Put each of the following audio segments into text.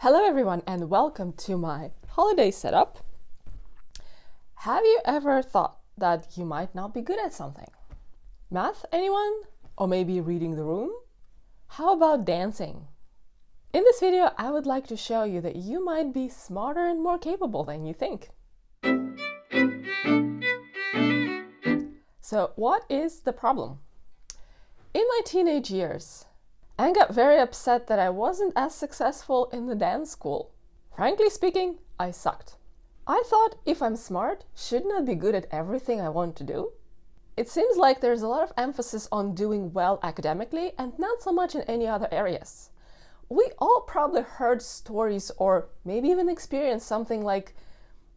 Hello everyone and welcome to my holiday setup. Have you ever thought that you might not be good at something? Math, anyone? Or maybe reading the room? How about dancing? In this video, I would like to show you that you might be smarter and more capable than you think. So what is the problem? In my teenage years, I got very upset that I wasn't as successful in the dance school. Frankly speaking, I sucked. I thought if I'm smart, shouldn't I be good at everything I want to do? It seems like there's a lot of emphasis on doing well academically and not so much in any other areas. We all probably heard stories or maybe even experienced something like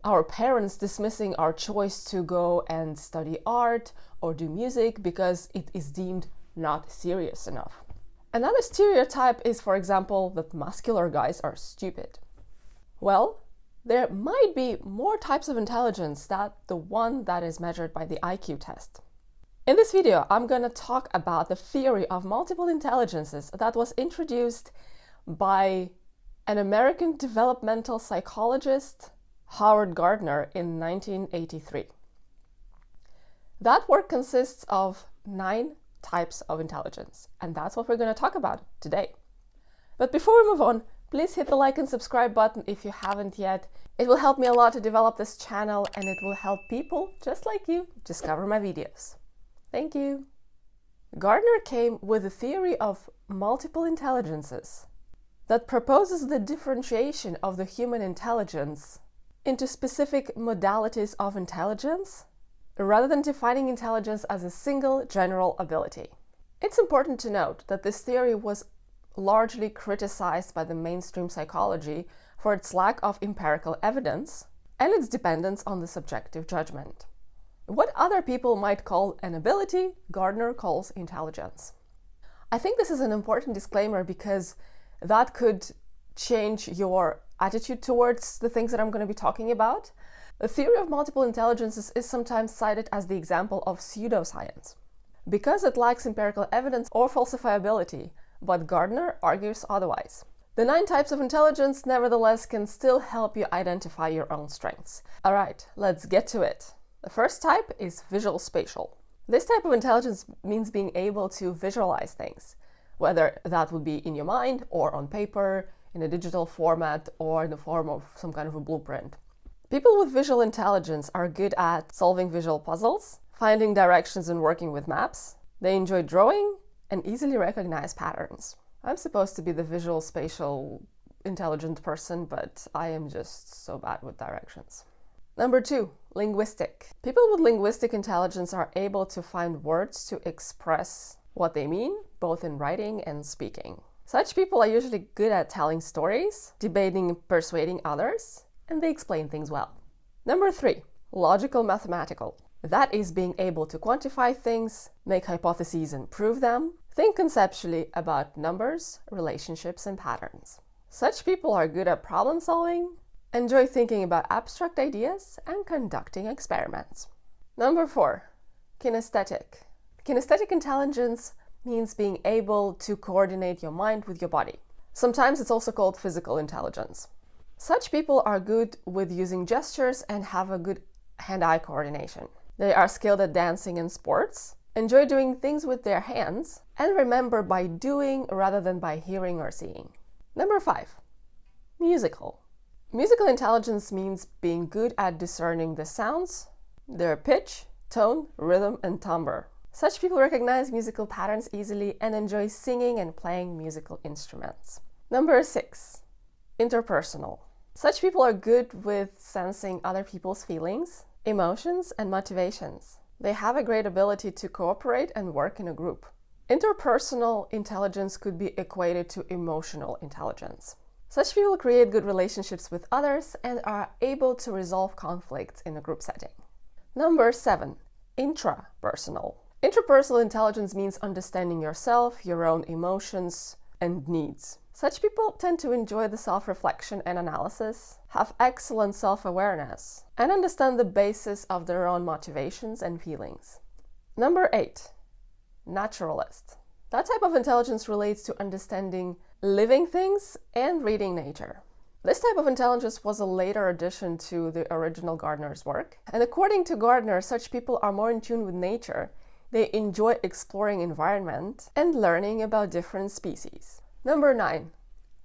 our parents dismissing our choice to go and study art or do music because it is deemed not serious enough. Another stereotype is, for example, that muscular guys are stupid. Well, there might be more types of intelligence than the one that is measured by the IQ test. In this video, I'm going to talk about the theory of multiple intelligences that was introduced by an American developmental psychologist, Howard Gardner, in 1983. That work consists of 9 types of intelligence, and that's what we're going to talk about today. But before we move on, please hit the like and subscribe button if you haven't yet. It will help me a lot to develop this channel, and it will help people just like you discover my videos. Thank you. Gardner came with a theory of multiple intelligences that proposes the differentiation of the human intelligence into specific modalities of intelligence rather than defining intelligence as a single general ability. It's important to note that this theory was largely criticized by the mainstream psychology for its lack of empirical evidence and its dependence on the subjective judgment. What other people might call an ability, Gardner calls intelligence. I think this is an important disclaimer because that could change your attitude towards the things that I'm going to be talking about. The theory of multiple intelligences is sometimes cited as the example of pseudoscience because it lacks empirical evidence or falsifiability, but Gardner argues otherwise. The 9 types of intelligence, nevertheless, can still help you identify your own strengths. All right, let's get to it. The first type is visual spatial. This type of intelligence means being able to visualize things, whether that would be in your mind or on paper, in a digital format, or in the form of some kind of a blueprint. People with visual intelligence are good at solving visual puzzles, finding directions and working with maps. They enjoy drawing and easily recognize patterns. I'm supposed to be the visual spatial intelligent person, but I am just so bad with directions. Number 2, linguistic. People with linguistic intelligence are able to find words to express what they mean, both in writing and speaking. Such people are usually good at telling stories, debating and persuading others, and they explain things well. Number 3, logical mathematical. That is being able to quantify things, make hypotheses and prove them, think conceptually about numbers, relationships, and patterns. Such people are good at problem solving, enjoy thinking about abstract ideas, and conducting experiments. Number 4, kinesthetic. Kinesthetic intelligence means being able to coordinate your mind with your body. Sometimes it's also called physical intelligence. Such people are good with using gestures and have a good hand-eye coordination. They are skilled at dancing and sports, enjoy doing things with their hands, and remember by doing rather than by hearing or seeing. Number 5, musical. Musical intelligence means being good at discerning the sounds, their pitch, tone, rhythm, and timbre. Such people recognize musical patterns easily and enjoy singing and playing musical instruments. Number 6, interpersonal. Such people are good with sensing other people's feelings, emotions, and motivations. They have a great ability to cooperate and work in a group. Interpersonal intelligence could be equated to emotional intelligence. Such people create good relationships with others and are able to resolve conflicts in a group setting. Number 7, intrapersonal. Intrapersonal intelligence means understanding yourself, your own emotions, and needs. Such people tend to enjoy the self-reflection and analysis, have excellent self-awareness, and understand the basis of their own motivations and feelings. Number 8, naturalist. That type of intelligence relates to understanding living things and reading nature. This type of intelligence was a later addition to the original Gardner's work. And according to Gardner, such people are more in tune with nature. They enjoy exploring environment and learning about different species. Number 9,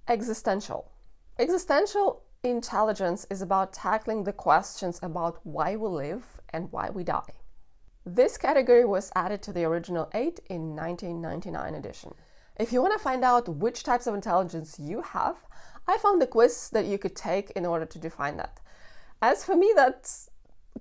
existential. Existential intelligence is about tackling the questions about why we live and why we die. This category was added to the original 8 in 1999 edition. If you want to find out which types of intelligence you have, I found a quiz that you could take in order to define that. As for me, that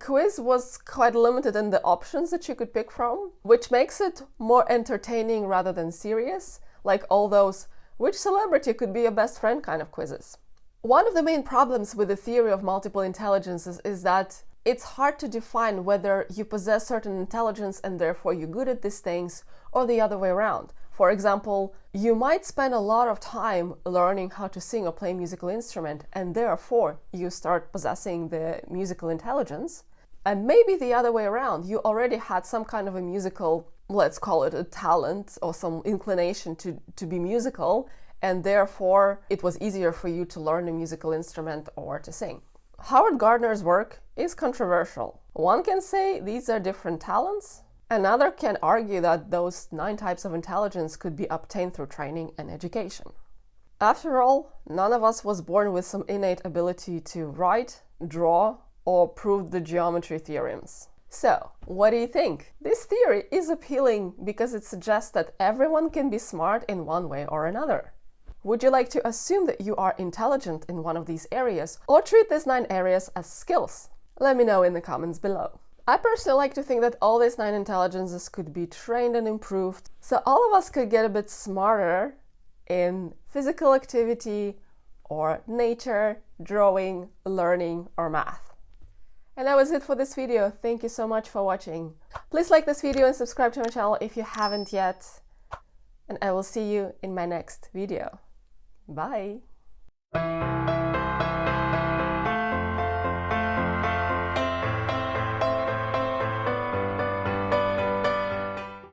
quiz was quite limited in the options that you could pick from, which makes it more entertaining rather than serious, like all those which celebrity could be your best friend kind of quizzes. One of the main problems with the theory of multiple intelligences is that it's hard to define whether you possess certain intelligence and therefore you're good at these things, or the other way around. For example, you might spend a lot of time learning how to sing or play a musical instrument, and therefore you start possessing the musical intelligence. And maybe the other way around, you already had some kind of a musical, let's call it a talent or some inclination to be musical, and therefore it was easier for you to learn a musical instrument or to sing. Howard Gardner's work is controversial. One can say these are different talents. Another can argue that those 9 types of intelligence could be obtained through training and education. After all, none of us was born with some innate ability to write, draw, or prove the geometry theorems. So, what do you think? This theory is appealing because it suggests that everyone can be smart in one way or another. Would you like to assume that you are intelligent in one of these areas, or treat these 9 areas as skills? Let me know in the comments below. I personally like to think that all these 9 intelligences could be trained and improved, so all of us could get a bit smarter in physical activity or nature, drawing, learning, or math. And that was it for this video. Thank you so much for watching. Please like this video and subscribe to my channel if you haven't yet. And I will see you in my next video. Bye!